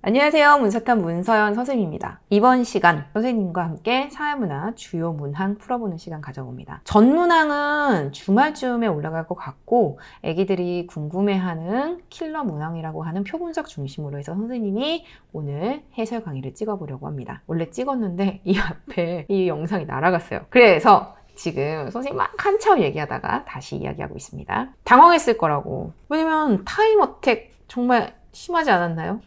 안녕하세요. 문사탐 문서연 선생님입니다. 이번 시간 선생님과 함께 사회문화 주요 문항 풀어보는 시간 가져봅니다. 전 문항은 주말쯤에 올라갈 것 같고 애기들이 궁금해하는 킬러 문항이라고 하는 표분석 중심으로 해서 선생님이 오늘 해설 강의를 찍어보려고 합니다. 원래 찍었는데 이 앞에 이 영상이 날아갔어요. 그래서 지금 선생님 막 한참 얘기하다가 다시 이야기하고 있습니다. 당황했을 거라고. 왜냐면 타임 어택 정말 심하지 않았나요?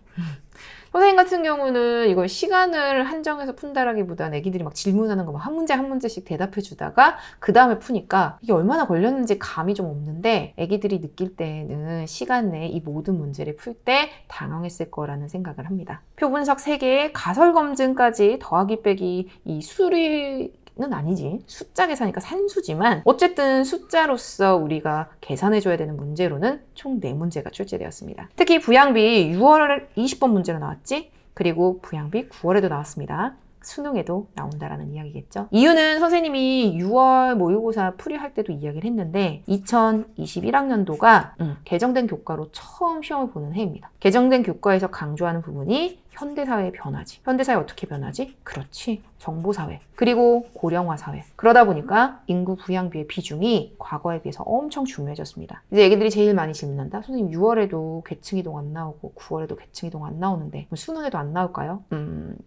선생님 같은 경우는 이걸 시간을 한정해서 푼다라기보다는 애기들이 막 질문하는 거 막 한 문제 한 문제씩 대답해 주다가 그 다음에 푸니까 이게 얼마나 걸렸는지 감이 좀 없는데 애기들이 느낄 때는 시간 내에 이 모든 문제를 풀 때 당황했을 거라는 생각을 합니다. 표분석 3개에 가설 검증까지 더하기 빼기 이 수리 는 아니지. 숫자 계산이니까 산수지만 어쨌든 숫자로서 우리가 계산해줘야 되는 문제로는 총 4문제가 출제되었습니다. 특히 부양비 6월 20번 문제로 나왔지? 그리고 부양비 9월에도 나왔습니다. 수능에도 나온다라는 이야기겠죠. 이유는 선생님이 6월 모의고사 풀이할 때도 이야기를 했는데 2021학년도가 개정된 교과로 처음 시험을 보는 해입니다. 개정된 교과에서 강조하는 부분이 현대사회의 변화지. 현대사회 어떻게 변하지? 그렇지. 정보사회. 그리고 고령화 사회. 그러다 보니까 인구 부양비의 비중이 과거에 비해서 엄청 중요해졌습니다. 이제 애기들이 제일 많이 질문한다. 선생님 6월에도 계층이동 안 나오고 9월에도 계층이동 안 나오는데 수능에도 안 나올까요?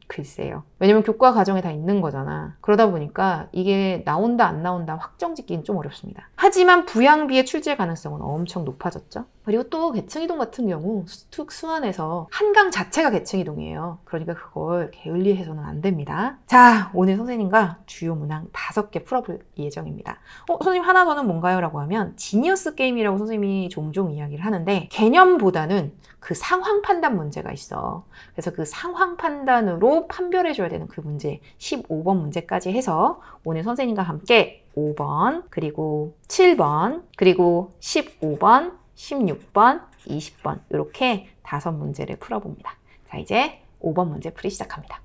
글쎄요. 왜냐면 교과 과정에 다 있는 거잖아. 그러다 보니까 이게 나온다 안 나온다 확정 짓기는 좀 어렵습니다. 하지만 부양비의 출제 가능성은 엄청 높아졌죠. 그리고 또 계층이동 같은 경우 특수한에서 한강 자체가 계층이동이에요. 그러니까 그걸 게을리해서는 안 됩니다. 자, 오늘 선생님과 주요 문항 5개 풀어볼 예정입니다. 선생님 하나 더는 뭔가요? 라고 하면 지니어스 게임이라고 선생님이 종종 이야기를 하는데 개념보다는 그 상황 판단 문제가 있어. 그래서 그 상황 판단으로 판별해줘야 되는 그 문제 15번 문제까지 해서 오늘 선생님과 함께 5번 그리고 7번 그리고 15번 16번, 20번 이렇게 5문제를 풀어봅니다. 자, 이제 5번 문제 풀이 시작합니다.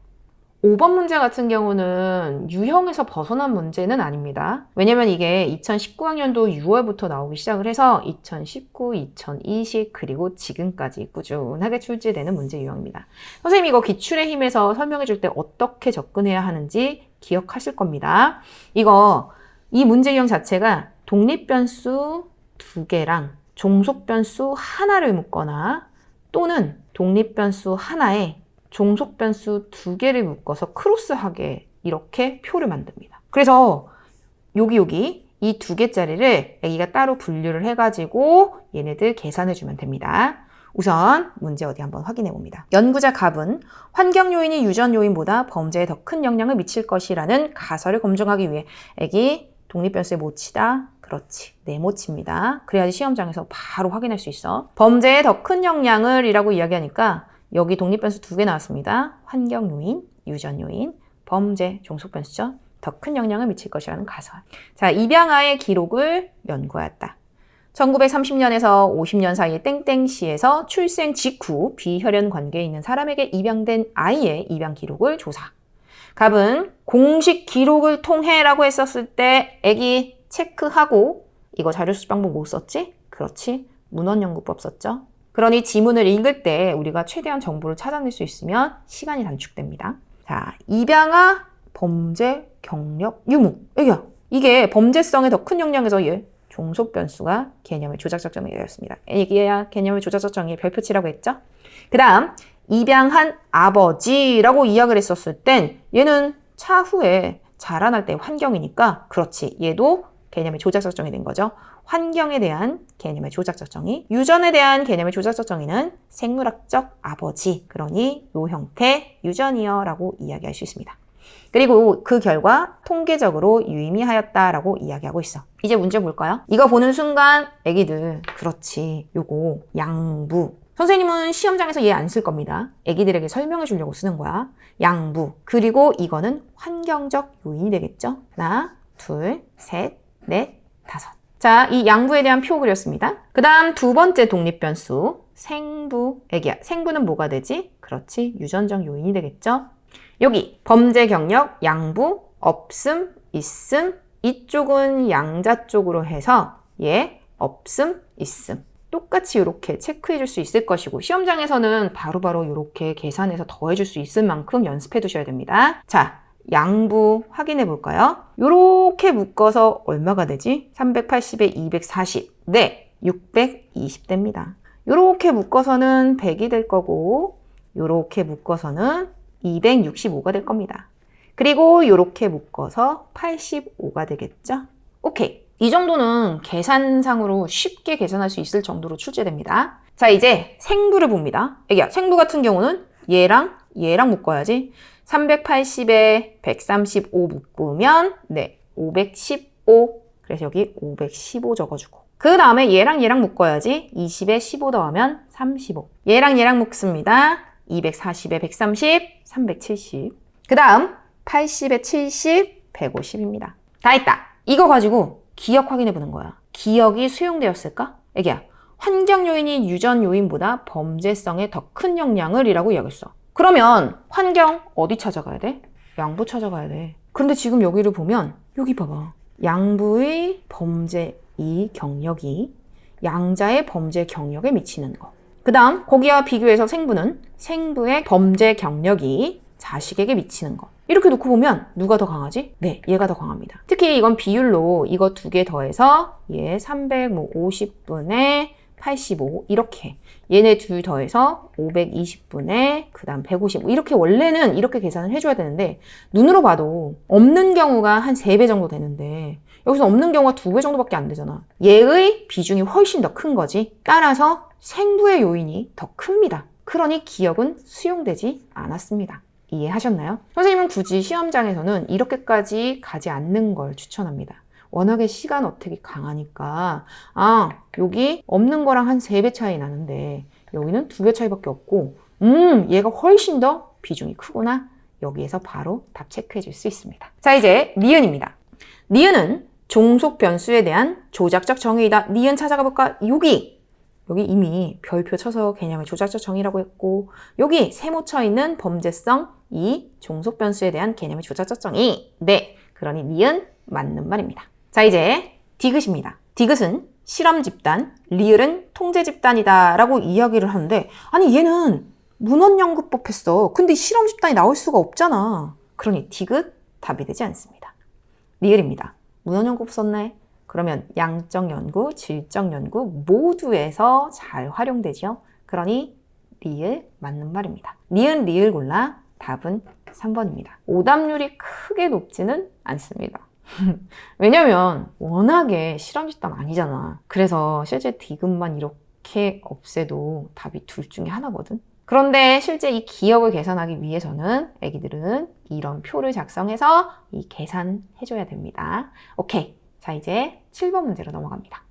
5번 문제 같은 경우는 유형에서 벗어난 문제는 아닙니다. 왜냐면 이게 2019학년도 6월부터 나오기 시작을 해서 2019, 2020 그리고 지금까지 꾸준하게 출제되는 문제 유형입니다. 선생님이 이거 기출의 힘에서 설명해 줄 때 어떻게 접근해야 하는지 기억하실 겁니다. 이 문제 유형 자체가 독립변수 2개랑 종속변수 하나를 묶거나 또는 독립변수 하나에 종속변수 2개를 묶어서 크로스하게 이렇게 표를 만듭니다. 그래서 여기 이 2개짜리를 애기가 따로 분류를 해가지고 얘네들 계산해주면 됩니다. 우선 문제 어디 한번 확인해 봅니다. 연구자 갑은 환경 요인이 유전 요인보다 범죄에 더 큰 영향을 미칠 것이라는 가설을 검증하기 위해 애기 독립변수에 못 치다. 그렇지. 네, 못 칩니다. 그래야지 시험장에서 바로 확인할 수 있어. 범죄에 더 큰 영향을 이라고 이야기하니까 여기 독립변수 2개 나왔습니다. 환경 요인, 유전 요인, 범죄, 종속변수죠. 더 큰 영향을 미칠 것이라는 가설. 자, 입양아의 기록을 연구하였다. 1930년에서 50년 사이의 땡땡시에서 출생 직후 비혈연 관계에 있는 사람에게 입양된 아이의 입양 기록을 조사. 갑은 공식 기록을 통해 라고 했었을 때 애기 체크하고 이거 자료 수집 방법 뭐 썼지? 그렇지. 문헌연구법 썼죠. 그러니 지문을 읽을 때 우리가 최대한 정보를 찾아낼 수 있으면 시간이 단축됩니다. 자, 입양아, 범죄, 경력, 유무. 애기야, 이게 범죄성에 더 큰 영향에서 종속변수가 개념의 조작적 정의가 되었습니다. 애기야, 개념의 조작적 정의의 별표치라고 했죠? 그 다음 입양한 아버지라고 이야기를 했었을 땐 얘는 차후에 자라날 때 환경이니까 그렇지. 얘도 개념의 조작적 정의 된 거죠. 환경에 대한 개념의 조작적 정의, 유전에 대한 개념의 조작적 정의는 생물학적 아버지. 그러니 이 형태 유전이여 라고 이야기할 수 있습니다. 그리고 그 결과 통계적으로 유의미하였다라고 이야기하고 있어. 이제 문제 볼까요? 이거 보는 순간 애기들 그렇지. 요거 양부. 선생님은 시험장에서 얘 안 쓸 겁니다. 애기들에게 설명해 주려고 쓰는 거야. 양부. 그리고 이거는 환경적 요인이 되겠죠. 하나, 둘, 셋, 넷, 5. 자, 이 양부에 대한 표 그렸습니다. 그 다음 2번째 독립변수 생부. 애기야, 생부는 뭐가 되지? 그렇지. 유전적 요인이 되겠죠. 여기 범죄 경력 양부, 없음, 있음. 이쪽은 양자 쪽으로 해서 얘 없음, 있음. 똑같이 이렇게 체크해 줄 수 있을 것이고 시험장에서는 바로바로 이렇게 계산해서 더해 줄 수 있을 만큼 연습해 두셔야 됩니다. 자, 양부 확인해 볼까요? 이렇게 묶어서 얼마가 되지? 380에 240. 네, 620 됩니다. 이렇게 묶어서는 100이 될 거고 이렇게 묶어서는 265가 될 겁니다. 그리고 이렇게 묶어서 85가 되겠죠? 오케이. 이 정도는 계산상으로 쉽게 계산할 수 있을 정도로 출제됩니다. 자, 이제 생부를 봅니다. 애기야, 생부 같은 경우는 얘랑 묶어야지. 380에 135 묶으면 네, 515. 그래서 여기 515 적어주고. 그 다음에 얘랑 묶어야지. 20에 15 더하면 35. 얘랑 묶습니다. 240에 130, 370. 그 다음 80에 70, 150입니다. 다 했다. 이거 가지고 기억 확인해 보는 거야. 기억이 수용되었을까? 애기야, 환경 요인이 유전 요인보다 범죄성에 더 큰 영향을 이라고 이야기했어. 그러면 환경 어디 찾아가야 돼? 양부 찾아가야 돼. 그런데 지금 여기를 보면 여기 봐봐. 양부의 범죄 이 경력이 양자의 범죄 경력에 미치는 거. 그 다음 거기와 비교해서 생부는 생부의 범죄 경력이 자식에게 미치는 거. 이렇게 놓고 보면 누가 더 강하지? 네, 얘가 더 강합니다. 특히 이건 비율로 이거 두 개 더해서 얘 350분의 85 이렇게 얘네 둘 더해서 520분의 그 다음 150 이렇게 원래는 이렇게 계산을 해줘야 되는데 눈으로 봐도 없는 경우가 한 3배 정도 되는데 여기서 없는 경우가 2배 정도밖에 안 되잖아. 얘의 비중이 훨씬 더 큰 거지. 따라서 생부의 요인이 더 큽니다. 그러니 기억은 수용되지 않았습니다. 이해하셨나요? 선생님은 굳이 시험장에서는 이렇게까지 가지 않는 걸 추천합니다. 워낙에 시간 어택이 강하니까 여기 없는 거랑 한 3배 차이 나는데 여기는 2배 차이밖에 없고 얘가 훨씬 더 비중이 크구나. 여기에서 바로 답 체크해 줄 수 있습니다. 자, 이제 니은입니다. 니은은 종속 변수에 대한 조작적 정의이다. 니은 찾아가 볼까? 여기 이미 별표 쳐서 개념의 조작적 정의라고 했고 여기 세모 쳐 있는 범죄성 이 종속 변수에 대한 개념의 조작적 정의. 네, 그러니 니은 맞는 말입니다. 자, 이제 디귿입니다. 디귿은 실험 집단, 리을은 통제 집단이다 라고 이야기를 하는데 아니 얘는 문헌연구법 했어. 근데 실험 집단이 나올 수가 없잖아. 그러니 디귿 답이 되지 않습니다. 리을입니다. 문헌연구법 썼네. 그러면 양적 연구, 질적 연구 모두에서 잘 활용되죠. 그러니 리을 맞는 말입니다. 니은 리을 골라 답은 3번입니다. 오답률이 크게 높지는 않습니다. 왜냐면 워낙에 실험 집단 아니잖아. 그래서 실제 디귿만 이렇게 없애도 답이 둘 중에 하나거든. 그런데 실제 이 기억을 계산하기 위해서는 애기들은 이런 표를 작성해서 이 계산해줘야 됩니다. 오케이. 자, 이제 7번 문제로 넘어갑니다.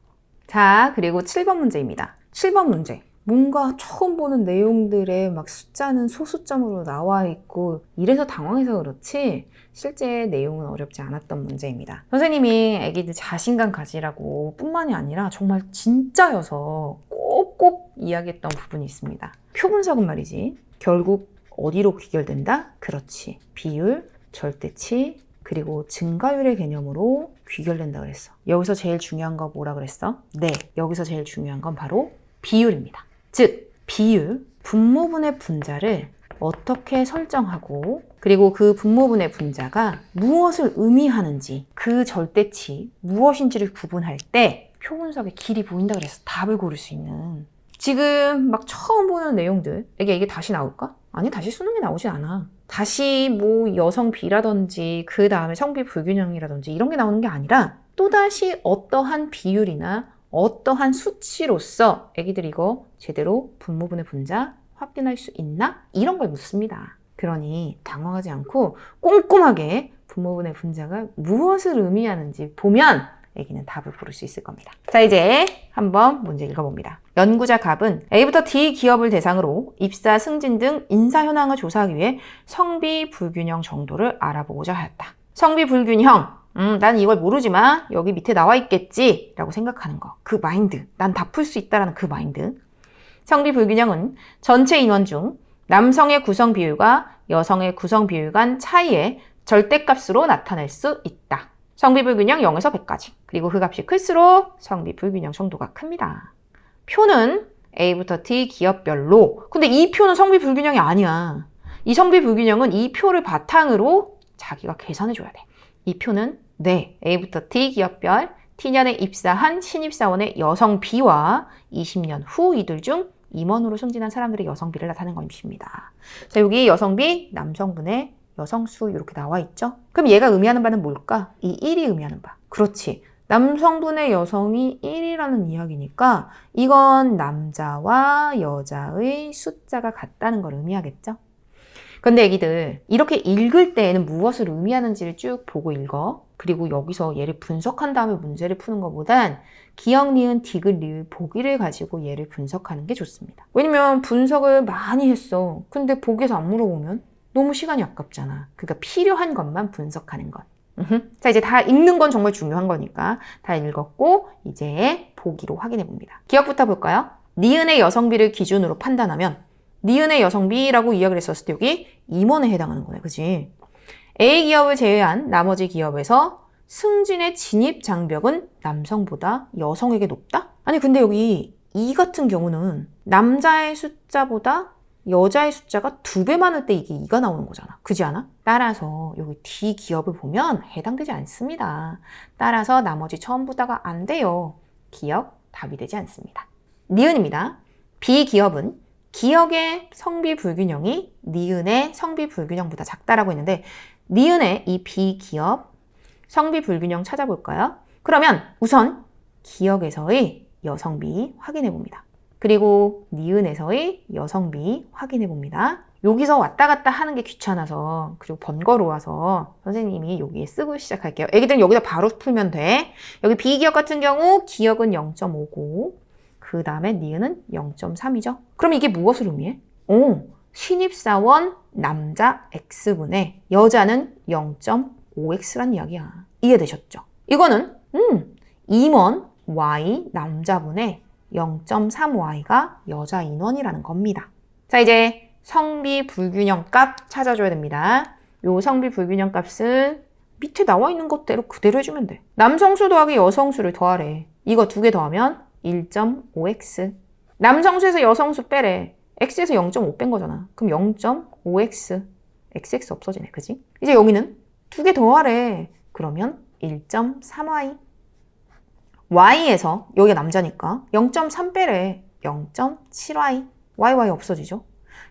자, 그리고 7번 문제입니다. 7번 문제. 뭔가 처음 보는 내용들에 막 숫자는 소수점으로 나와 있고 이래서 당황해서 그렇지 실제 내용은 어렵지 않았던 문제입니다. 선생님이 애기들 자신감 가지라고 뿐만이 아니라 정말 진짜여서 꼭꼭 이야기했던 부분이 있습니다. 표 분석은 말이지. 결국 어디로 귀결된다? 그렇지. 비율, 절대치, 그리고 증가율의 개념으로 귀결된다 그랬어. 여기서 제일 중요한 거 뭐라 그랬어? 네, 여기서 제일 중요한 건 바로 비율입니다. 즉, 비율, 분모분의 분자를 어떻게 설정하고 그리고 그 분모분의 분자가 무엇을 의미하는지 그 절대치 무엇인지를 구분할 때 표 분석의 길이 보인다 그래서 답을 고를 수 있는 지금 막 처음 보는 내용들 이게 다시 나올까? 아니, 다시 수능에 나오지 않아. 다시 뭐 여성 비라든지 그 다음에 성비 불균형이라든지 이런 게 나오는 게 아니라 또다시 어떠한 비율이나 어떠한 수치로서 애기들이 이거 제대로 분모분의 분자 확인할 수 있나? 이런 걸 묻습니다. 그러니 당황하지 않고 꼼꼼하게 분모분의 분자가 무엇을 의미하는지 보면 애기는 답을 고를 수 있을 겁니다. 자, 이제 한번 문제 읽어봅니다. 연구자 갑은 A부터 D 기업을 대상으로 입사, 승진 등 인사 현황을 조사하기 위해 성비 불균형 정도를 알아보고자 하였다. 성비 불균형, 난 이걸 모르지만 여기 밑에 나와 있겠지 라고 생각하는 거. 그 마인드, 난 다 풀 수 있다라는 그 마인드. 성비 불균형은 전체 인원 중 남성의 구성 비율과 여성의 구성 비율 간 차이의 절대값으로 나타낼 수 있다. 성비 불균형 0에서 100까지. 그리고 그 값이 클수록 성비 불균형 정도가 큽니다. 표는 A부터 T 기업별로. 근데 이 표는 성비 불균형이 아니야. 이 성비 불균형은 이 표를 바탕으로 자기가 계산해줘야 돼. 이 표는 네, A부터 T 기업별 T년에 입사한 신입사원의 여성 B와 20년 후 이들 중 임원으로 승진한 사람들의 여성비를 나타내는 것입니다. 자, 여기 여성비, 남성분의 여성수 이렇게 나와 있죠? 그럼 얘가 의미하는 바는 뭘까? 이 1이 의미하는 바. 그렇지. 남성분의 여성이 1이라는 이야기니까 이건 남자와 여자의 숫자가 같다는 걸 의미하겠죠? 근데 애기들 이렇게 읽을 때에는 무엇을 의미하는지를 쭉 보고 읽어. 그리고 여기서 얘를 분석한 다음에 문제를 푸는 것보단 기역, 니은, 디귿, 리을, 보기를 가지고 얘를 분석하는 게 좋습니다. 왜냐면 분석을 많이 했어. 근데 보기에서 안 물어보면 너무 시간이 아깝잖아. 그러니까 필요한 것만 분석하는 것. 자, 이제 다 읽는 건 정말 중요한 거니까 다 읽었고 이제 보기로 확인해 봅니다. 기역부터 볼까요? 니은의 여성비를 기준으로 판단하면 니은의 여성비라고 이야기를 했었을 때 여기 임원에 해당하는 거네. 그치? A 기업을 제외한 나머지 기업에서 승진의 진입 장벽은 남성보다 여성에게 높다? 아니 근데 여기 이 같은 경우는 남자의 숫자보다 여자의 숫자가 2배 많을 때 이게 2가 나오는 거잖아. 그지 않아? 따라서 여기 D 기업을 보면 해당되지 않습니다. 따라서 나머지 전부 다가 안 돼요. 기역 답이 되지 않습니다. 니은입니다. B 기업은 기역의 성비 불균형이 니은의 성비 불균형보다 작다라고 했는데 니은의 이 B 기업 성비 불균형 찾아볼까요? 그러면 우선 기역에서의 여성비 확인해 봅니다. 그리고 니은에서의 여성비 확인해 봅니다. 여기서 왔다 갔다 하는 게 귀찮아서 그리고 번거로워서 선생님이 여기에 쓰고 시작할게요. 애기들은 여기다 바로 풀면 돼. 여기 B기역 같은 경우 기역은 0.5고 그 다음에 니은은 0.3이죠. 그럼 이게 무엇을 의미해? 신입사원 남자 X분의 여자는 0.5X란 이야기야. 이해되셨죠? 이거는 임원 Y 남자분의 0.3Y가 여자 인원이라는 겁니다. 자, 이제 성비 불균형 값 찾아줘야 됩니다. 요 성비 불균형 값은 밑에 나와 있는 것대로 그대로 해주면 돼. 남성수 더하기 여성수를 더하래. 이거 2개 더하면 1.5x. 남성수에서 여성수 빼래. x에서 0.5 뺀 거잖아. 그럼 0.5x. xx 없어지네. 그지? 이제 여기는 2개 더하래. 그러면 1.3y. y에서 여기가 남자니까 0.3 빼래. 0.7y. yy 없어지죠.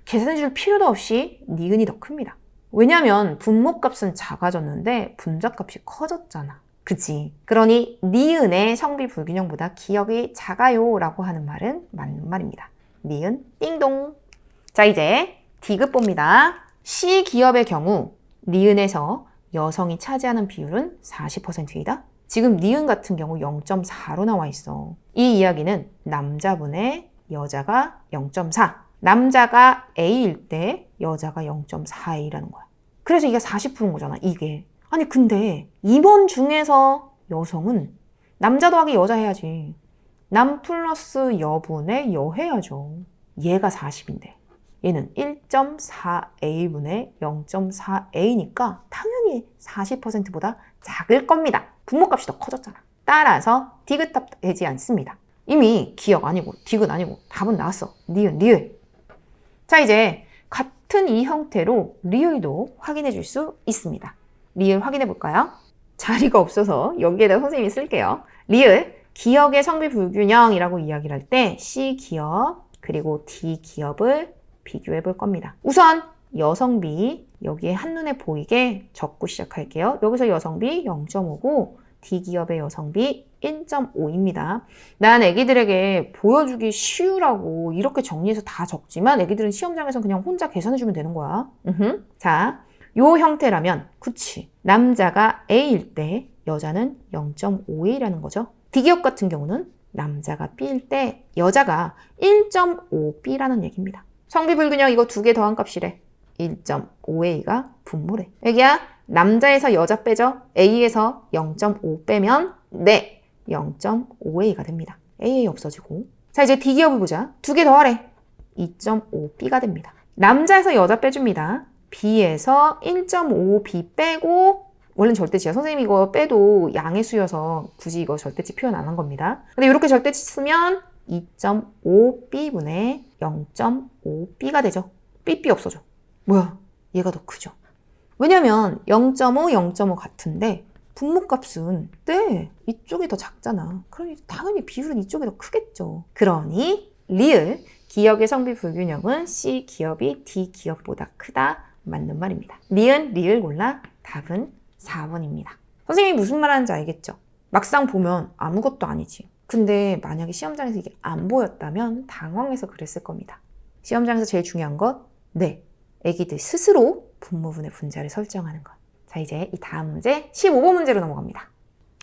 계산해줄 필요도 없이 니은이 더 큽니다. 왜냐면 분모값은 작아졌는데 분자값이 커졌잖아. 그치? 그러니 니은의 성비 불균형보다 기역이 작아요 라고 하는 말은 맞는 말입니다. 니은 띵동. 자, 이제 디귿 봅니다. C 기업의 경우 니은에서 여성이 차지하는 비율은 40%이다. 지금 니은 같은 경우 0.4로 나와 있어. 이 이야기는 남자분의 여자가 0.4. 남자가 A일 때 여자가 0.4A라는 거야. 그래서 이게 40%인 거잖아, 이게. 아니 근데 임원 중에서 여성은 남자 더하기 여자 해야지. 남 플러스 여분의 여 해야죠. 얘가 40인데 얘는 1.4A분의 0.4A니까 당연히 40%보다 작을 겁니다. 분모값이 더 커졌잖아. 따라서 디귿답 되지 않습니다. 이미 기역 아니고 디귿 아니고 답은 나왔어. 니은, 리을. 자, 이제 같은 이 형태로 리을도 확인해 줄 수 있습니다. 리을 확인해 볼까요? 자리가 없어서 여기에다 선생님이 쓸게요. 리을, 기역의 성비 불균형이라고 이야기를 할 때 C 기업 그리고 D 기업을 비교해 볼 겁니다. 우선 여성비 여기에 한눈에 보이게 적고 시작할게요. 여기서 여성비 0.5고 D 기업의 여성비 1.5입니다. 난 애기들에게 보여주기 쉬우라고 이렇게 정리해서 다 적지만 애기들은 시험장에서 그냥 혼자 계산해주면 되는 거야. 자, 요 형태라면 그치. 남자가 A일 때 여자는 0.5A라는 거죠. D기업 같은 경우는 남자가 B일 때 여자가 1.5B라는 얘기입니다. 성비불균형 이거 2개 더한 값이래. 1.5A가 분모래. 애기야, 남자에서 여자 빼죠? A에서 0.5 빼면 네, 0.5A가 됩니다. AA 없어지고. 자, 이제 D기업을 보자. 2개 더하래. 2.5B가 됩니다. 남자에서 여자 빼줍니다. B에서 1.5B 빼고 원래는 절대치야. 선생님이 이거 빼도 양의 수여서 굳이 이거 절대치 표현 안 한 겁니다. 근데 이렇게 절대치 쓰면 2.5b분의 0.5b가 되죠. 삐삐 없어져. 뭐야? 얘가 더 크죠. 왜냐면 0.5, 0.5 같은데 분모값은 네, 이쪽이 더 작잖아. 그러니 당연히 비율은 이쪽이 더 크겠죠. 그러니 리을 기역의 성비 불균형은 C 기업이 D 기업보다 크다. 맞는 말입니다. 니은 리을 골라 답은 4번입니다. 선생님이 무슨 말 하는지 알겠죠? 막상 보면 아무것도 아니지. 근데 만약에 시험장에서 이게 안 보였다면 당황해서 그랬을 겁니다. 시험장에서 제일 중요한 것, 네, 애기들 스스로 분모분의 분자를 설정하는 것. 자, 이제 이 다음 문제 15번 문제로 넘어갑니다.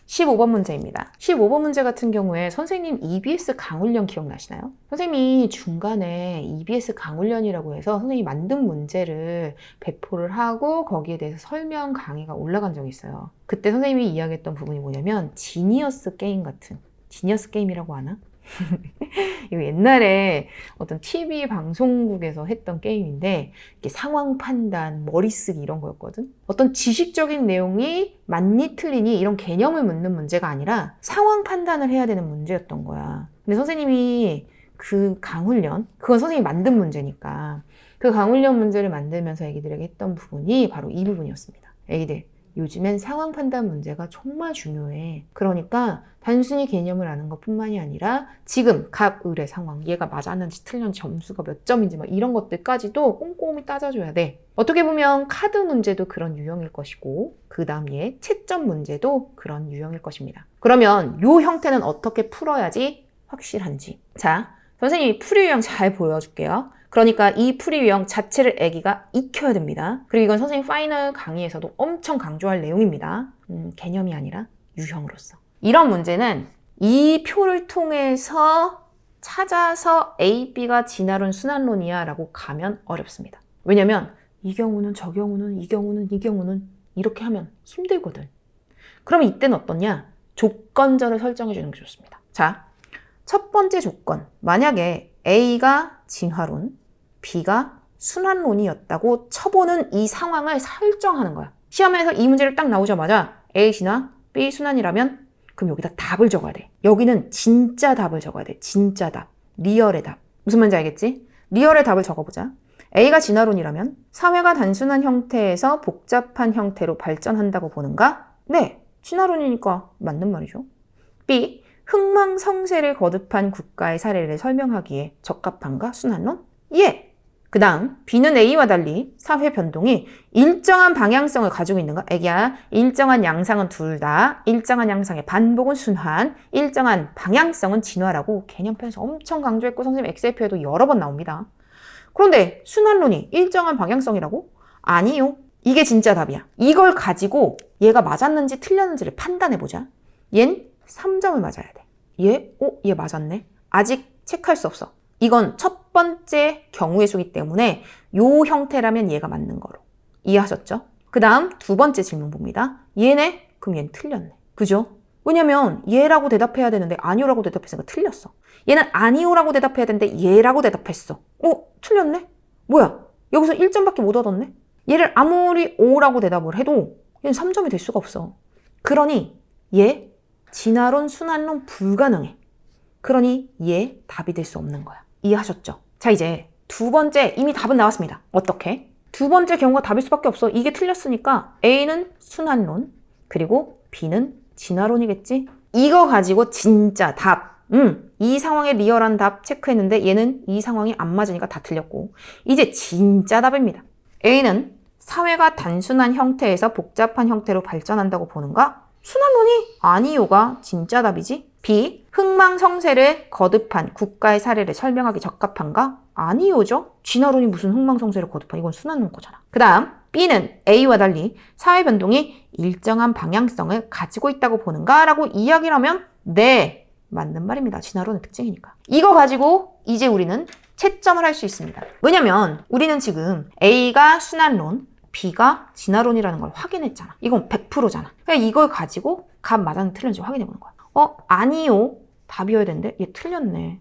15번 문제입니다. 15번 문제 같은 경우에 선생님 EBS 강훈련 기억나시나요? 선생님이 중간에 EBS 강훈련이라고 해서 선생님이 만든 문제를 배포를 하고 거기에 대해서 설명 강의가 올라간 적이 있어요. 그때 선생님이 이야기했던 부분이 뭐냐면 지니어스 게임 같은, 지니어스 게임이라고 하나? 이거 옛날에 어떤 TV 방송국에서 했던 게임인데 이게 상황 판단, 머리쓰기 이런 거였거든. 어떤 지식적인 내용이 맞니 틀리니 이런 개념을 묻는 문제가 아니라 상황 판단을 해야 되는 문제였던 거야. 근데 선생님이 그 강훈련, 그건 선생님이 만든 문제니까 그 강훈련 문제를 만들면서 애기들에게 했던 부분이 바로 이 부분이었습니다. 애기들, 요즘엔 상황 판단 문제가 정말 중요해. 그러니까 단순히 개념을 아는 것뿐만이 아니라 지금 각 을의 상황, 얘가 맞았는지 틀렸는지 점수가 몇 점인지 막 이런 것들까지도 꼼꼼히 따져줘야 돼. 어떻게 보면 카드 문제도 그런 유형일 것이고 그 다음 얘 채점 문제도 그런 유형일 것입니다. 그러면 이 형태는 어떻게 풀어야지 확실한지. 자, 선생님이 풀이 유형 잘 보여줄게요. 그러니까 이 풀이 유형 자체를 애기가 익혀야 됩니다. 그리고 이건 선생님 파이널 강의에서도 엄청 강조할 내용입니다. 개념이 아니라 유형으로서. 이런 문제는 이 표를 통해서 찾아서 A, B가 진화론 순환론이야 라고 가면 어렵습니다. 왜냐면 이 경우는 저 경우는 이 경우는 이 경우는 이렇게 하면 힘들거든. 그럼 이때는 어떠냐? 조건절을 설정해 주는 게 좋습니다. 자, 첫 번째 조건. 만약에 A가 진화론, B가 순환론이었다고 쳐보는 이 상황을 설정하는 거야. 시험에서 이 문제를 딱 나오자마자 A 진화, B 순환이라면 그럼 여기다 답을 적어야 돼. 여기는 진짜 답을 적어야 돼. 진짜 답. 리얼의 답. 무슨 말인지 알겠지? 리얼의 답을 적어보자. A가 진화론이라면 사회가 단순한 형태에서 복잡한 형태로 발전한다고 보는가? 네, 진화론이니까 맞는 말이죠. B, 흥망성쇠를 거듭한 국가의 사례를 설명하기에 적합한가? 순환론? 예! 그 다음 B는 A와 달리 사회 변동이 일정한 방향성을 가지고 있는가? 애기야, 일정한 양상은 둘 다, 일정한 양상의 반복은 순환, 일정한 방향성은 진화라고 개념편에서 엄청 강조했고 선생님 엑셀표에도 여러 번 나옵니다. 그런데 순환론이 일정한 방향성이라고? 아니요. 이게 진짜 답이야. 이걸 가지고 얘가 맞았는지 틀렸는지를 판단해보자. 얜 3점을 맞아야 돼. 얘 맞았네. 아직 체크할 수 없어. 이건 첫 번째 경우의 수기 때문에 요 형태라면 얘가 맞는 거로. 이해하셨죠? 그 다음 두 번째 질문 봅니다. 얘네? 그럼 얘는 틀렸네. 그죠? 왜냐면 얘라고 대답해야 되는데 아니오라고 대답했으니까 틀렸어. 얘는 아니오라고 대답해야 되는데 얘라고 대답했어. 틀렸네? 뭐야? 여기서 1점밖에 못 얻었네? 얘를 아무리 O라고 대답을 해도 얘는 3점이 될 수가 없어. 그러니 얘 진화론, 순환론 불가능해. 그러니 얘 답이 될 수 없는 거야. 이해하셨죠? 자, 이제 두 번째 이미 답은 나왔습니다. 어떻게? 두 번째 경우가 답일 수밖에 없어. 이게 틀렸으니까 A는 순환론, 그리고 B는 진화론이겠지? 이거 가지고 진짜 답. 이 상황에 리얼한 답 체크했는데 얘는 이 상황이 안 맞으니까 다 틀렸고 이제 진짜 답입니다. A는 사회가 단순한 형태에서 복잡한 형태로 발전한다고 보는가? 순환론이 아니요가 진짜 답이지. B. 흥망성쇠를 거듭한 국가의 사례를 설명하기 적합한가? 아니요죠. 진화론이 무슨 흥망성쇠를 거듭한, 이건 순환론 거잖아. 그 다음 B는 A와 달리 사회 변동이 일정한 방향성을 가지고 있다고 보는가? 라고 이야기를 하면 네, 맞는 말입니다. 진화론의 특징이니까. 이거 가지고 이제 우리는 채점을 할 수 있습니다. 왜냐면 우리는 지금 A가 순환론, B가 진화론이라는 걸 확인했잖아. 이건 100%잖아. 그냥 이걸 가지고 값 맞았는지 틀렸는지 확인해보는 거야. 아니요. 답이어야 되는데 얘 틀렸네.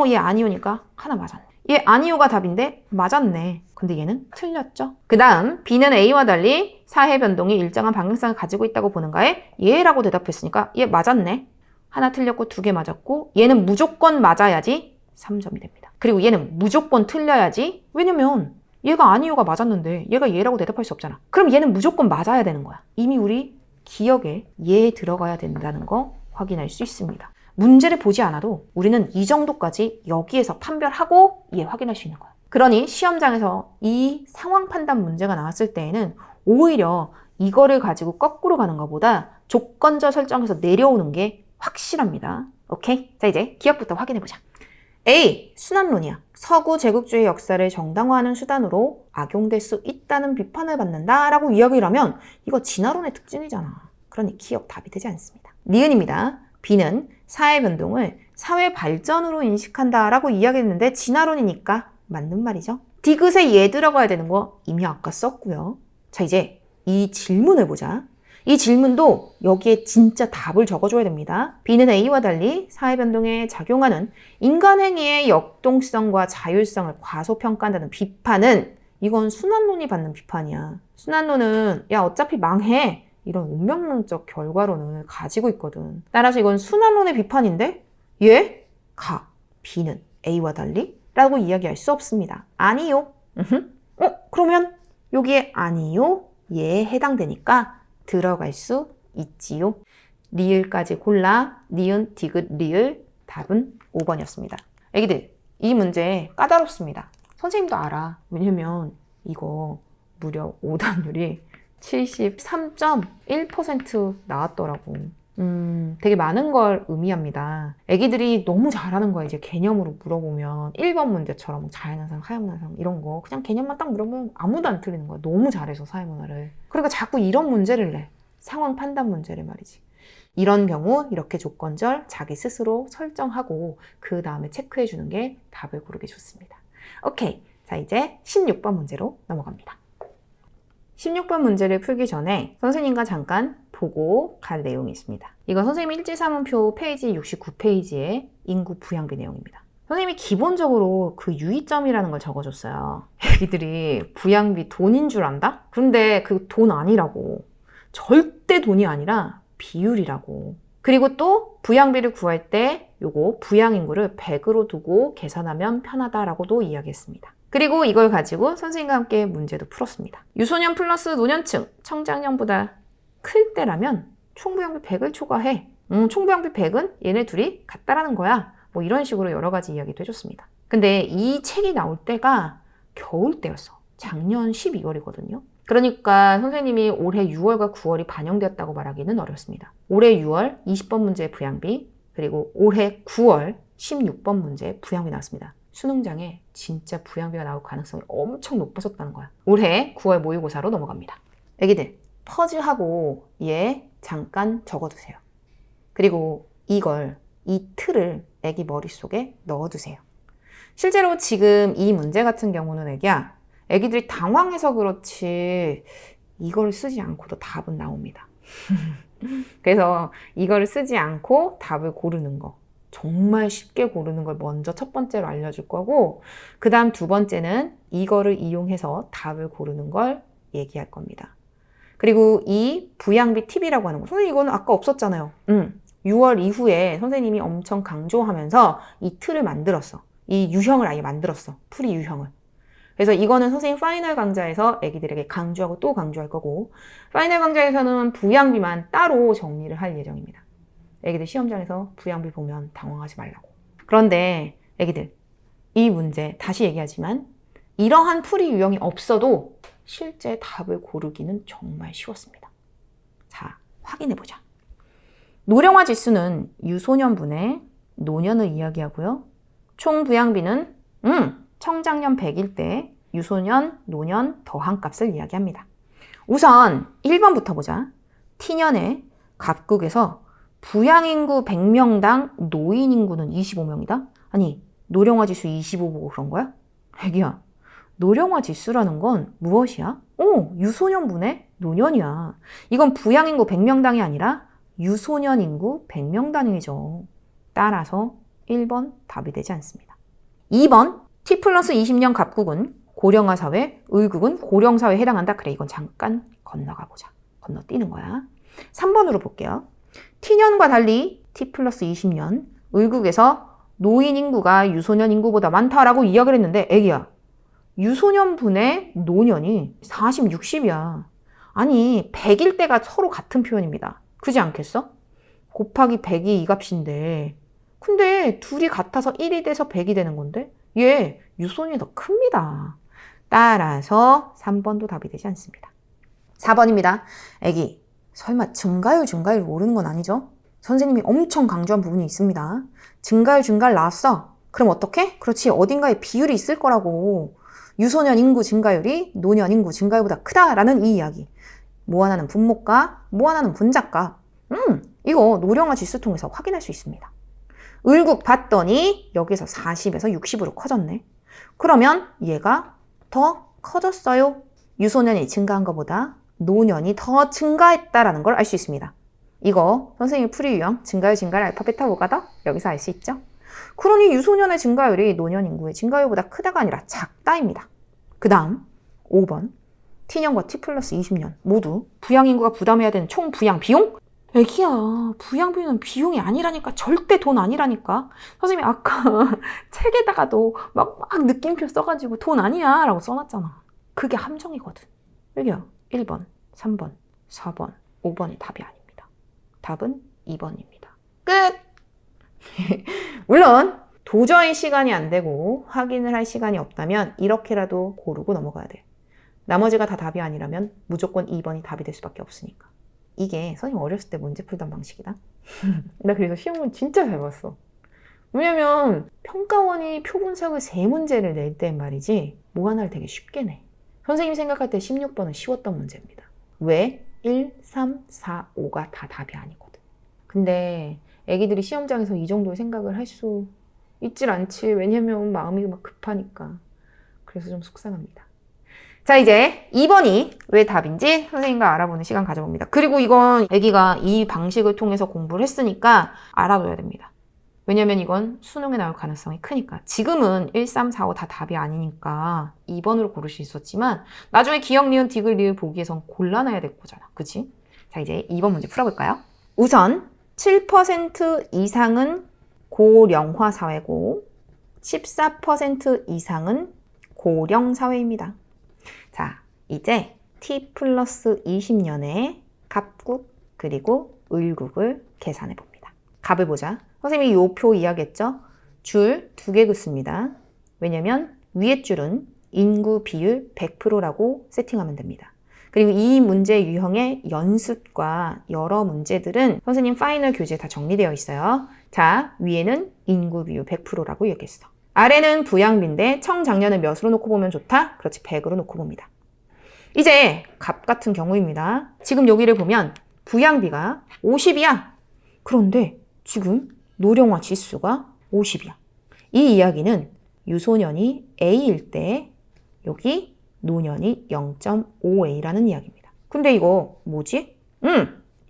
얘 아니오니까 하나 맞았네. 얘 아니오가 답인데 맞았네. 근데 얘는 틀렸죠. 그 다음 B는 A와 달리 사회 변동이 일정한 방향성을 가지고 있다고 보는가에 얘라고 대답했으니까 얘 맞았네. 하나 틀렸고 2개 맞았고 얘는 무조건 맞아야지 3점이 됩니다. 그리고 얘는 무조건 틀려야지 왜냐면 얘가 아니요가 맞았는데 얘가 얘라고 대답할 수 없잖아. 그럼 얘는 무조건 맞아야 되는 거야. 이미 우리 기억에 얘 들어가야 된다는 거 확인할 수 있습니다. 문제를 보지 않아도 우리는 이 정도까지 여기에서 판별하고 얘 확인할 수 있는 거야. 그러니 시험장에서 이 상황 판단 문제가 나왔을 때에는 오히려 이거를 가지고 거꾸로 가는 것보다 조건절 설정해서 내려오는 게 확실합니다. 오케이? 자, 이제 기억부터 확인해보자. A. 순환론이야. 서구 제국주의 역사를 정당화하는 수단으로 악용될 수 있다는 비판을 받는다 라고 이야기를 하면 이거 진화론의 특징이잖아. 그러니 기억 답이 되지 않습니다. 니은입니다. B는 사회 변동을 사회 발전으로 인식한다 라고 이야기했는데 진화론이니까 맞는 말이죠. 디귿에 얘 들어가야 되는 거 이미 아까 썼고요. 자, 이제 이 질문을 보자. 이 질문도 여기에 진짜 답을 적어줘야 됩니다. B는 A와 달리 사회변동에 작용하는 인간 행위의 역동성과 자율성을 과소평가한다는 비판은 이건 순환론이 받는 비판이야. 순환론은 야 어차피 망해 이런 운명론적 결과론을 가지고 있거든. 따라서 이건 순환론의 비판인데 얘? 가. B는 A와 달리? 라고 이야기할 수 없습니다. 아니요. 그러면 여기에 아니요? 얘에 해당되니까 들어갈 수 있지요. 리을까지 골라 니은, 디귿, 리을 답은 5번이었습니다. 애기들 이 문제 까다롭습니다. 선생님도 알아. 왜냐면 이거 무려 오답률이 73.1% 나왔더라고. 되게 많은 걸 의미합니다. 애기들이 너무 잘하는 거야. 이제 개념으로 물어보면 1번 문제처럼 자연현상, 사회문화상 이런 거 그냥 개념만 딱 물어보면 아무도 안 틀리는 거야. 너무 잘해서 사회문화를. 그러니까 자꾸 이런 문제를 내. 상황 판단 문제를 말이지. 이런 경우 이렇게 조건절 자기 스스로 설정하고 그 다음에 체크해 주는 게 답을 고르기 좋습니다. 오케이. 자, 이제 16번 문제로 넘어갑니다. 16번 문제를 풀기 전에 선생님과 잠깐 보고 갈 내용이 있습니다. 이건 선생님 일지사문표 페이지 69페이지의 인구 부양비 내용입니다. 선생님이 기본적으로 그 유의점이라는 걸 적어줬어요. 애기들이 부양비 돈인 줄 안다? 그런데 그 돈 아니라고. 절대 돈이 아니라 비율이라고. 그리고 또 부양비를 구할 때 요거 부양인구를 100으로 두고 계산하면 편하다라고도 이야기했습니다. 그리고 이걸 가지고 선생님과 함께 문제도 풀었습니다. 유소년 플러스 노년층, 청장년보다 클 때라면 총부양비 100을 초과해. 총부양비 100은 얘네 둘이 같다라는 거야. 뭐 이런 식으로 여러 가지 이야기도 해줬습니다. 근데 이 책이 나올 때가 겨울 때였어. 작년 12월이거든요. 그러니까 선생님이 올해 6월과 9월이 반영되었다고 말하기는 어렵습니다. 올해 6월 20번 문제 부양비, 그리고 올해 9월 16번 문제 부양비 나왔습니다. 수능장에 진짜 부양비가 나올 가능성이 엄청 높아졌다는 거야. 올해 9월 모의고사로 넘어갑니다. 애기들 퍼즐하고 얘 잠깐 적어두세요. 그리고 이 틀을 애기 머릿속에 넣어두세요. 실제로 지금 이 문제 같은 경우는 애기들이 당황해서 그렇지 이걸 쓰지 않고도 답은 나옵니다. 그래서 이거를 쓰지 않고 답을 고르는 거, 정말 쉽게 고르는 걸 먼저 첫 번째로 알려줄 거고, 그 다음 두 번째는 이거를 이용해서 답을 고르는 걸 얘기할 겁니다. 그리고 이 부양비 팁이라고 하는 거, 선생님 이거는 아까 없었잖아요. 6월 이후에 선생님이 엄청 강조하면서 이 틀을 만들었어. 이 유형을 아예 만들었어. 풀이 유형을. 그래서 이거는 선생님 파이널 강좌에서 애기들에게 강조하고 또 강조할 거고, 파이널 강좌에서는 부양비만 따로 정리를 할 예정입니다. 애기들 시험장에서 부양비 보면 당황하지 말라고. 그런데 애기들 이 문제 다시 얘기하지만 이러한 풀이 유형이 없어도 실제 답을 고르기는 정말 쉬웠습니다. 자, 확인해보자. 노령화 지수는 유소년분의 노년을 이야기하고요. 총 부양비는 청장년 100일 때 유소년, 노년 더한 값을 이야기합니다. 우선 1번부터 보자. T년에 각국에서 부양인구 100명당 노인인구는 25명이다? 아니, 노령화 지수 25 보고 그런 거야? 애기야, 노령화 지수라는 건 무엇이야? 유소년분의 노년이야. 이건 부양인구 100명당이 아니라 유소년 인구 100명당이죠. 따라서 1번 답이 되지 않습니다. 2번, T 플러스 20년 갑국은 고령화 사회, 을국은 고령 사회에 해당한다. 그래, 이건 잠깐 건너가 보자. 건너뛰는 거야. 3번으로 볼게요. T년과 달리 t 플러스 20년 을국에서 노인 인구가 유소년 인구보다 많다라고 이야기를 했는데 애기야, 유소년분의 노년이 40, 60이야. 아니 100일 때가 서로 같은 표현입니다. 그지 않겠어? 곱하기 100이 이 값인데 근데 둘이 같아서 1이 돼서 100이 되는 건데 얘 유소년이 더 큽니다. 따라서 3번도 답이 되지 않습니다. 4번입니다. 애기, 설마 증가율 모르는 건 아니죠? 선생님이 엄청 강조한 부분이 있습니다. 증가율 나왔어. 그럼 어떡해? 그렇지, 어딘가에 비율이 있을 거라고. 유소년 인구 증가율이 노년 인구 증가율보다 크다라는 이 이야기. 뭐 하나는 분모값, 뭐 하나는 분자값. 이거 노령화 지수 통해서 확인할 수 있습니다. 을국 봤더니 여기서 40에서 60으로 커졌네. 그러면 얘가 더 커졌어요. 유소년이 증가한 것보다 노년이 더 증가했다라는 걸 알 수 있습니다. 이거 선생님 풀이 유형 증가율 알파 베타 오가다 여기서 알 수 있죠. 그러니 유소년의 증가율이 노년 인구의 증가율보다 크다가 아니라 작다입니다. 그 다음 5번 T년과 T 플러스 20년 모두 부양 인구가 부담해야 되는 총 부양 비용? 애기야, 부양 비용은 비용이 아니라니까. 절대 돈 아니라니까. 선생님이 아까 책에다가도 막 느낌표 써가지고 돈 아니야 라고 써놨잖아. 그게 함정이거든. 애기야, 1번, 3번, 4번, 5번이 답이 아닙니다. 답은 2번입니다. 끝! 물론 도저히 시간이 안 되고 확인을 할 시간이 없다면 이렇게라도 고르고 넘어가야 돼. 나머지가 다 답이 아니라면 무조건 2번이 답이 될 수밖에 없으니까. 이게 선생님 어렸을 때 문제 풀던 방식이다. 나 그래서 시험을 진짜 잘 봤어. 왜냐면 평가원이 표분석을 3문제를 낼 때 말이지 뭐 하나를 되게 쉽게 내. 선생님이 생각할 때 16번은 쉬웠던 문제입니다. 왜? 1, 3, 4, 5가 다 답이 아니거든. 근데 애기들이 시험장에서 이 정도의 생각을 할 수 있질 않지. 왜냐면 마음이 막 급하니까. 그래서 좀 속상합니다. 자, 이제 2번이 왜 답인지 선생님과 알아보는 시간 가져봅니다. 그리고 이건 애기가 이 방식을 통해서 공부를 했으니까 알아둬야 됩니다. 왜냐면 이건 수능에 나올 가능성이 크니까. 지금은 1, 3, 4, 5 다 답이 아니니까 2번으로 고를 수 있었지만 나중에 기억, 니은, 디귿, 리을 보기에선 골라놔야 될 거잖아. 그치? 자, 이제 2번 문제 풀어볼까요? 우선 7% 이상은 고령화 사회고 14% 이상은 고령 사회입니다. 자, 이제 T 플러스 20년의 갑국 그리고 을국을 계산해 봅니다. 갑을 보자. 선생님이 요 표 이야기했죠? 줄 2개 긋습니다. 왜냐면 위에 줄은 인구 비율 100%라고 세팅하면 됩니다. 그리고 이 문제 유형의 연습과 여러 문제들은 선생님 파이널 교재에 다 정리되어 있어요. 자, 위에는 인구 비율 100%라고 얘기했어. 아래는 부양비인데 청장년을 몇으로 놓고 보면 좋다? 그렇지, 100으로 놓고 봅니다. 이제 갑 같은 경우입니다. 지금 여기를 보면 부양비가 50이야. 그런데 지금 노령화 지수가 50이야. 이 이야기는 유소년이 A일 때 여기 노년이 0.5A라는 이야기입니다. 근데 이거 뭐지?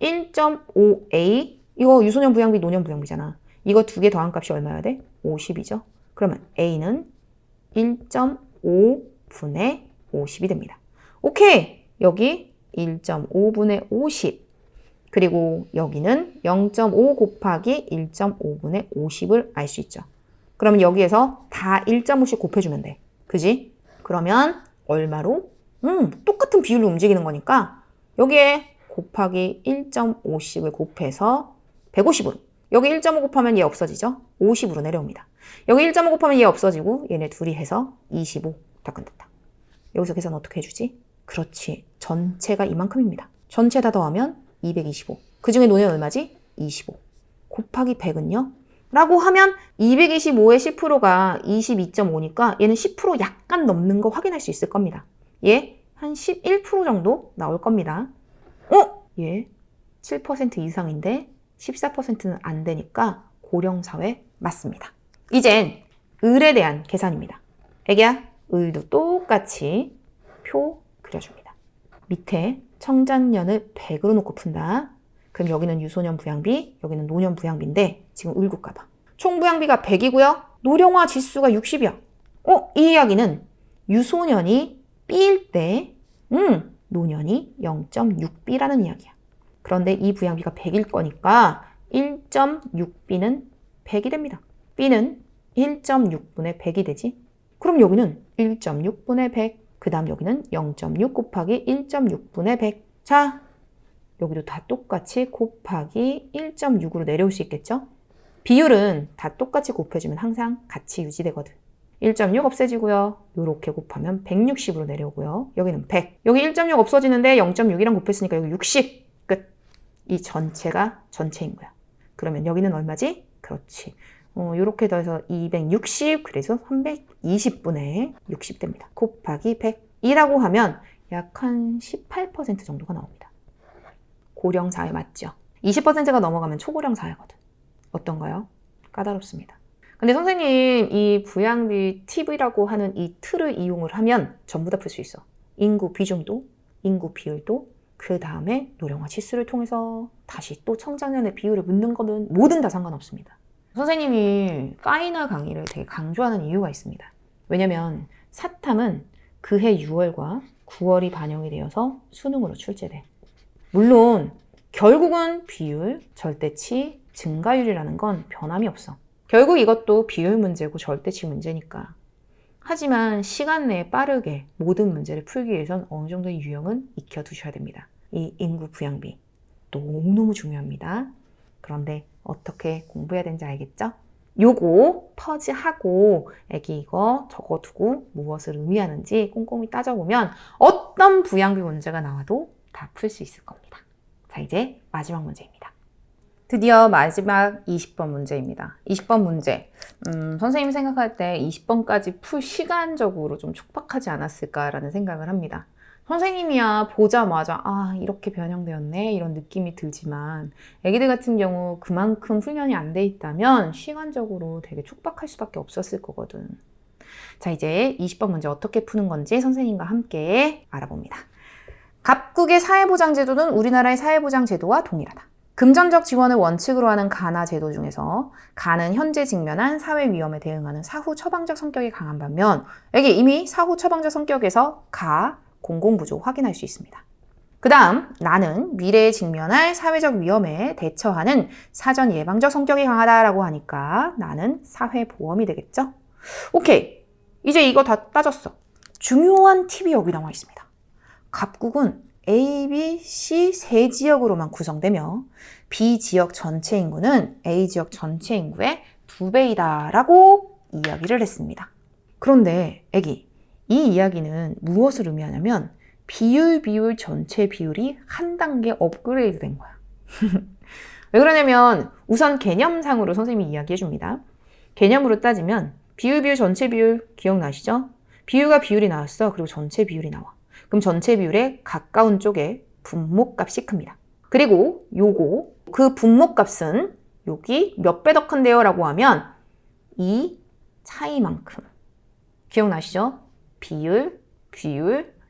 1.5A 이거 유소년 부양비, 노년 부양비잖아. 이거 2개 더한 값이 얼마여야 돼? 50이죠. 그러면 A는 1.5분의 50이 됩니다. 오케이! 여기 1.5분의 50 그리고 여기는 0.5 곱하기 1.5분의 50을 알 수 있죠. 그러면 여기에서 다 1.5씩 곱해주면 돼. 그지? 그러면 얼마로? 똑같은 비율로 움직이는 거니까 여기에 곱하기 1.5씩을 곱해서 150으로 여기 1.5 곱하면 얘 없어지죠? 50으로 내려옵니다. 여기 1.5 곱하면 얘 없어지고 얘네 둘이 해서 25 다 끝났다. 여기서 계산 어떻게 해주지? 그렇지. 전체가 이만큼입니다. 전체 다 더하면 225. 그 중에 노년 얼마지? 25. 곱하기 100은요? 라고 하면 225의 10%가 22.5니까 얘는 10% 약간 넘는 거 확인할 수 있을 겁니다. 얘 한 11% 정도 나올 겁니다. 얘 7% 이상인데 14%는 안 되니까 고령사회 맞습니다. 이젠 을에 대한 계산입니다. 애기야, 을도 똑같이 표 그려줍니다. 밑에 청장년을 100으로 놓고 푼다. 그럼 여기는 유소년 부양비, 여기는 노년 부양비인데 지금 을국 가봐. 총 부양비가 100이고요. 노령화 지수가 60이야. 이 이야기는 유소년이 B일 때 노년이 0.6B라는 이야기야. 그런데 이 부양비가 100일 거니까 1.6b는 100이 됩니다. b는 1.6분의 100이 되지. 그럼 여기는 1.6분의 100, 그 다음 여기는 0.6 곱하기 1.6분의 100. 자, 여기도 다 똑같이 곱하기 1.6으로 내려올 수 있겠죠? 비율은 다 똑같이 곱해주면 항상 같이 유지되거든. 1.6 없애지고요. 이렇게 곱하면 160으로 내려오고요. 여기는 100. 여기 1.6 없어지는데 0.6이랑 곱했으니까 여기 60. 끝. 이 전체가 전체인 거야. 그러면 여기는 얼마지? 그렇지. 이렇게 더해서 260, 그래서 320분의 60 됩니다. 곱하기 100이라고 하면 약 한 18% 정도가 나옵니다. 고령 사회 맞죠? 20%가 넘어가면 초고령 사회거든. 어떤가요? 까다롭습니다. 근데 선생님, 이 부양비 팁이라고 하는 이 틀을 이용을 하면 전부 다 풀 수 있어. 인구 비중도, 인구 비율도, 그 다음에 노령화 지수를 통해서 다시 또 청장년의 비율을 묻는 거는 뭐든 다 상관없습니다. 선생님이 파이널 강의를 되게 강조하는 이유가 있습니다. 왜냐면 사탐은 그해 6월과 9월이 반영이 되어서 수능으로 출제돼. 물론 결국은 비율, 절대치, 증가율이라는 건 변함이 없어. 결국 이것도 비율 문제고 절대치 문제니까. 하지만 시간 내에 빠르게 모든 문제를 풀기 위해선 어느 정도의 유형은 익혀두셔야 됩니다. 이 인구 부양비 너무너무 중요합니다. 그런데 어떻게 공부해야 되는지 알겠죠? 요거 퍼즈하고 애기 이거 적어두고 무엇을 의미하는지 꼼꼼히 따져보면 어떤 부양비 문제가 나와도 다 풀 수 있을 겁니다. 자, 이제 마지막 문제입니다. 드디어 마지막 20번 문제입니다. 20번 문제. 선생님이 생각할 때 20번까지 풀 시간적으로 좀 촉박하지 않았을까라는 생각을 합니다. 선생님이야 보자마자 이렇게 변형되었네 이런 느낌이 들지만 애기들 같은 경우 그만큼 훈련이 안 돼 있다면 시간적으로 되게 촉박할 수밖에 없었을 거거든. 자, 이제 20번 문제 어떻게 푸는 건지 선생님과 함께 알아봅니다. 각국의 사회보장제도는 우리나라의 사회보장제도와 동일하다. 금전적 지원을 원칙으로 하는 가나 제도 중에서 가는 현재 직면한 사회 위험에 대응하는 사후 처방적 성격이 강한 반면 여기 이미 사후 처방적 성격에서 공공부조 확인할 수 있습니다. 그 다음 나는 미래에 직면할 사회적 위험에 대처하는 사전 예방적 성격이 강하다라고 하니까 나는 사회보험이 되겠죠? 오케이, 이제 이거 다 따졌어. 중요한 팁이 여기 나와 있습니다. 각국은 A, B, C 세 지역으로만 구성되며 B 지역 전체 인구는 A 지역 전체 인구의 2배이다 라고 이야기를 했습니다. 그런데 애기, 이 이야기는 무엇을 의미하냐면 비율 전체 비율이 한 단계 업그레이드 된 거야. 왜 그러냐면 우선 개념상으로 선생님이 이야기해 줍니다. 개념으로 따지면 비율 전체 비율 기억나시죠? 비율과 비율이 나왔어. 그리고 전체 비율이 나와. 그럼 전체 비율에 가까운 쪽에 분모값이 큽니다. 그리고 그 분모값은 여기 몇 배 더 큰데요? 라고 하면 이 차이만큼. 기억나시죠? 비율,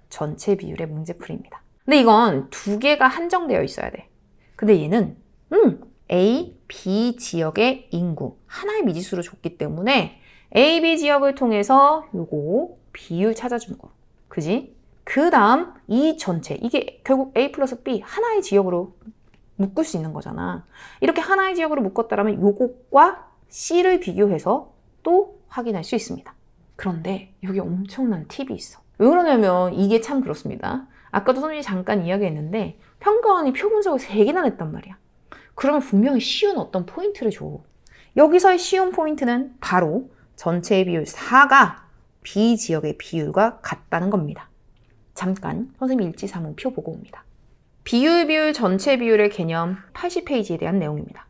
전체 비율의 문제풀이입니다. 근데 이건 두 개가 한정되어 있어야 돼. 근데 얘는 A, B 지역의 인구 하나의 미지수로 줬기 때문에 A, B 지역을 통해서 요거 비율 찾아주는 거. 그지? 그 다음 이 전체, 이게 결국 A 플러스 B 하나의 지역으로 묶을 수 있는 거잖아. 이렇게 하나의 지역으로 묶었다면 요것과 C를 비교해서 또 확인할 수 있습니다. 그런데 여기 엄청난 팁이 있어. 왜 그러냐면 이게 참 그렇습니다. 아까도 선생님이 잠깐 이야기했는데 평가원이 표 분석을 3개나 냈단 말이야. 그러면 분명히 쉬운 어떤 포인트를 줘. 여기서의 쉬운 포인트는 바로 전체의 비율 4가 B 지역의 비율과 같다는 겁니다. 잠깐 선생님 일지사문 표 보고 옵니다. 비율 전체 비율의 개념 80페이지에 대한 내용입니다.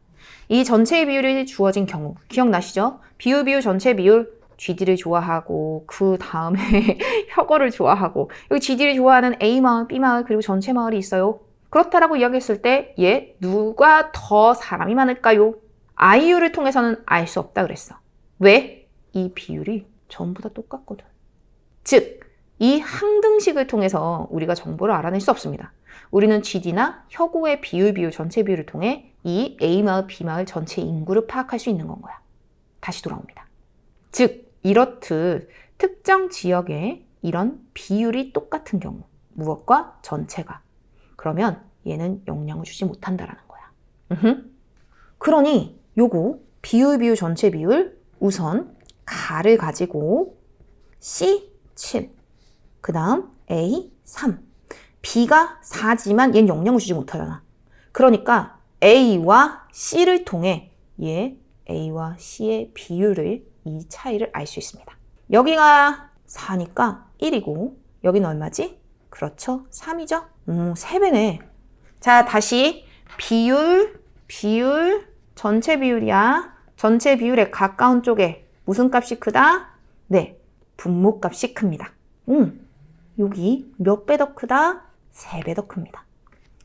이 전체 비율이 주어진 경우 기억나시죠? 비율 전체 비율 GD를 좋아하고 그 다음에 혁어를 좋아하고 여기 GD를 좋아하는 A 마을, B 마을 그리고 전체 마을이 있어요. 그렇다라고 이야기했을 때 얘 누가 더 사람이 많을까요? IU를 통해서는 알 수 없다 그랬어. 왜? 이 비율이 전부 다 똑같거든. 즉 이 항등식을 통해서 우리가 정보를 알아낼 수 없습니다. 우리는 GD나 혁오의 비율 전체 비율을 통해 이 A 마을, B 마을 전체 인구를 파악할 수 있는 건 거야. 다시 돌아옵니다. 즉 이렇듯 특정 지역에 이런 비율이 똑같은 경우 무엇과 전체가 그러면 얘는 영향을 주지 못한다라는 거야. 그러니 요거 비율 전체 비율 우선 가를 가지고 C 7, 그 다음 A 3. B가 4지만 얘는 영영을 주지 못하잖아. 그러니까 A와 C를 통해 얘 A와 C의 비율을 이 차이를 알 수 있습니다. 여기가 4니까 1이고 여기는 얼마지? 그렇죠. 3이죠. 3배네. 자, 다시 비율, 전체 비율이야. 전체 비율에 가까운 쪽에 무슨 값이 크다? 네, 분모값이 큽니다. 여기 몇 배 더 크다? 3배 더 큽니다.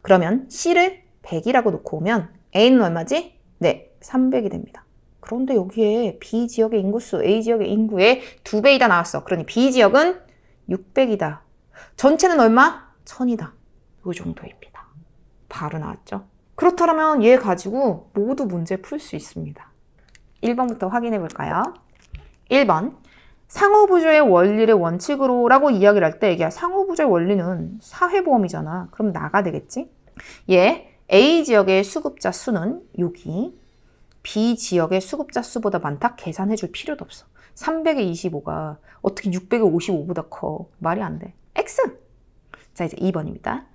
그러면 C를 100이라고 놓고 오면 A는 얼마지? 네, 300이 됩니다. 그런데 여기에 B 지역의 인구수, A 지역의 인구의 2배이다 나왔어. 그러니 B 지역은 600이다. 전체는 얼마? 1000이다. 이 정도입니다. 바로 나왔죠. 그렇다면 얘 가지고 모두 문제 풀 수 있습니다. 1번부터 확인해 볼까요? 1번. 상호부조의 원리를 원칙으로 라고 이야기를 할 때 이게 상호부조의 원리는 사회보험이잖아. 그럼 나가 되겠지? 얘 A 지역의 수급자 수는 여기 B 지역의 수급자 수보다 많다? 계산해 줄 필요도 없어. 300의 25가 어떻게 600의 55보다 커? 말이 안 돼. X! 자, 이제 2번입니다.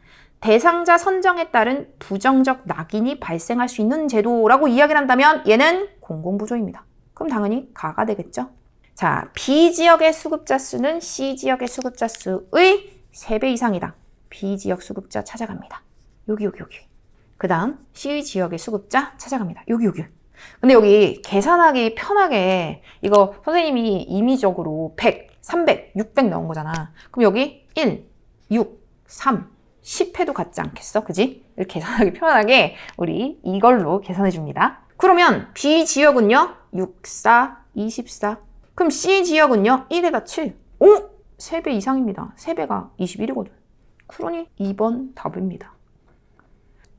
대상자 선정에 따른 부정적 낙인이 발생할 수 있는 제도라고 이야기를 한다면 얘는 공공부조입니다. 그럼 당연히 가가 되겠죠? 자, B 지역의 수급자 수는 C 지역의 수급자 수의 3배 이상이다. B 지역 수급자 찾아갑니다. 여기. 그 다음 C 지역의 수급자 찾아갑니다. 여기. 근데 여기 계산하기 편하게 이거 선생님이 임의적으로 100, 300, 600 넣은 거잖아. 그럼 여기 1, 6, 3, 10 해도 같지 않겠어? 그지? 이렇게 계산하기 편하게 우리 이걸로 계산해 줍니다. 그러면 B 지역은요? 6, 4, 24. 그럼 C 지역은요? 1에다 7. 오! 3배 이상입니다. 3배가 21이거든. 그러니 2번 답입니다.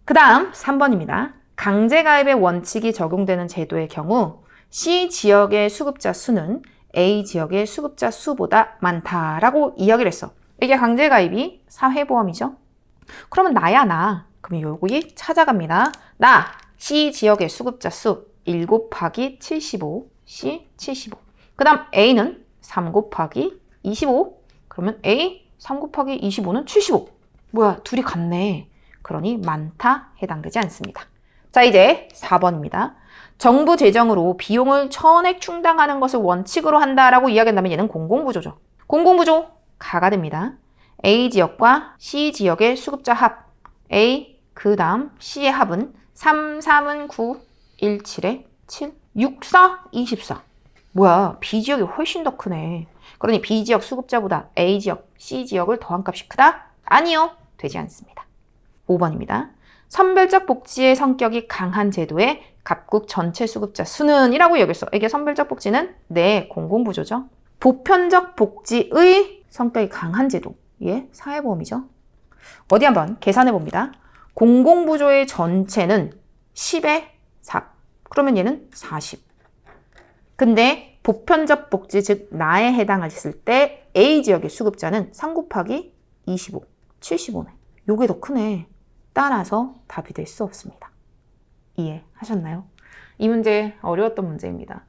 그 다음 3번입니다. 강제가입의 원칙이 적용되는 제도의 경우 C 지역의 수급자 수는 A 지역의 수급자 수보다 많다라고 이야기를 했어. 이게 강제가입이 사회보험이죠. 그러면 나야 나. 그럼 여기 찾아갑니다. 나 C 지역의 수급자 수 1 곱하기 75 C 75. 그 다음 A는 3 곱하기 25. 그러면 A 3 곱하기 25는 75. 뭐야, 둘이 같네. 그러니 많다 해당되지 않습니다. 자, 이제 4번입니다. 정부 재정으로 비용을 전액 충당하는 것을 원칙으로 한다라고 이야기한다면 얘는 공공부조죠. 공공부조 가가 됩니다. A 지역과 C 지역의 수급자 합 A 그 다음 C의 합은 3, 3은 9, 1, 7에 7, 6, 4, 24. 뭐야, B 지역이 훨씬 더 크네. 그러니 B 지역 수급자보다 A 지역, C 지역을 더한 값이 크다? 아니요, 되지 않습니다. 5번입니다. 선별적 복지의 성격이 강한 제도의 각국 전체 수급자 수는 이라고 여겼어. 이게 선별적 복지는 네, 공공부조죠. 보편적 복지의 성격이 강한 제도. 예, 사회보험이죠. 어디 한번 계산해 봅니다. 공공부조의 전체는 10의 4. 그러면 얘는 40. 근데 보편적 복지, 즉 나에 해당했을 때 A 지역의 수급자는 3 곱하기 25, 75네. 요게 더 크네. 따라서 답이 될 수 없습니다. 이해하셨나요? 이 문제 어려웠던 문제입니다.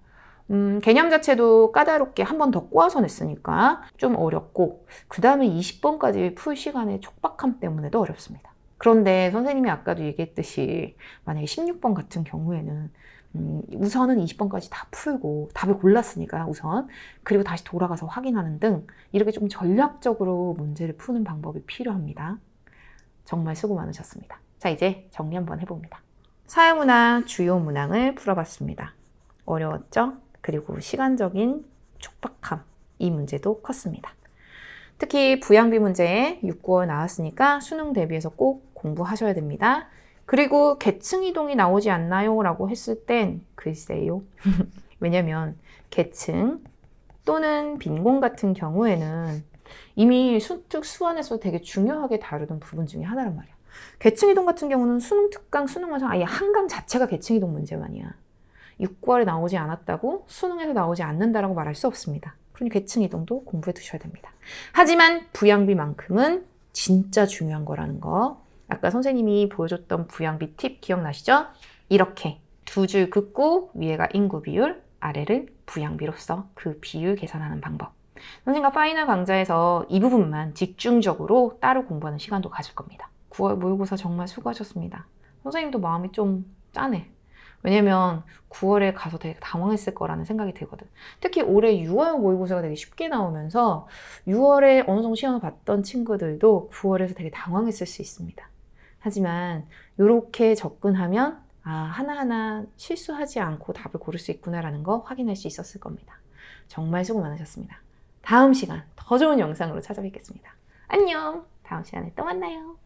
개념 자체도 까다롭게 한 번 더 꼬아서 냈으니까 좀 어렵고 그 다음에 20번까지 풀 시간의 촉박함 때문에도 어렵습니다. 그런데 선생님이 아까도 얘기했듯이 만약에 16번 같은 경우에는 우선은 20번까지 다 풀고 답을 골랐으니까 우선 그리고 다시 돌아가서 확인하는 등 이렇게 좀 전략적으로 문제를 푸는 방법이 필요합니다. 정말 수고 많으셨습니다. 자, 이제 정리 한번 해봅니다. 사회문화 주요 문항을 풀어봤습니다. 어려웠죠? 그리고 시간적인 촉박함, 이 문제도 컸습니다. 특히 부양비 문제 6, 9월 나왔으니까 수능 대비해서 꼭 공부하셔야 됩니다. 그리고 계층 이동이 나오지 않나요? 라고 했을 땐 글쎄요. 왜냐면 계층 또는 빈곤 같은 경우에는 이미 수특 수원에서 되게 중요하게 다루던 부분 중에 하나란 말이야. 계층 이동 같은 경우는 수능 특강, 수능 완성 아예 한 강 자체가 계층 이동 문제가 아니야. 6, 9월에 나오지 않았다고 수능에서 나오지 않는다라고 말할 수 없습니다. 그러니 계층 이동도 공부해 두셔야 됩니다. 하지만 부양비만큼은 진짜 중요한 거라는 거. 아까 선생님이 보여줬던 부양비 팁 기억나시죠? 이렇게 두 줄 긋고 위에가 인구 비율, 아래를 부양비로써 그 비율 계산하는 방법. 선생님과 파이널 강좌에서 이 부분만 집중적으로 따로 공부하는 시간도 가질 겁니다. 9월 모의고사 정말 수고하셨습니다. 선생님도 마음이 좀 짠해. 왜냐면 9월에 가서 되게 당황했을 거라는 생각이 들거든. 특히 올해 6월 모의고사가 되게 쉽게 나오면서 6월에 어느 정도 시험을 봤던 친구들도 9월에서 되게 당황했을 수 있습니다. 하지만 이렇게 접근하면 하나하나 실수하지 않고 답을 고를 수 있구나라는 거 확인할 수 있었을 겁니다. 정말 수고 많으셨습니다. 다음 시간 더 좋은 영상으로 찾아뵙겠습니다. 안녕! 다음 시간에 또 만나요.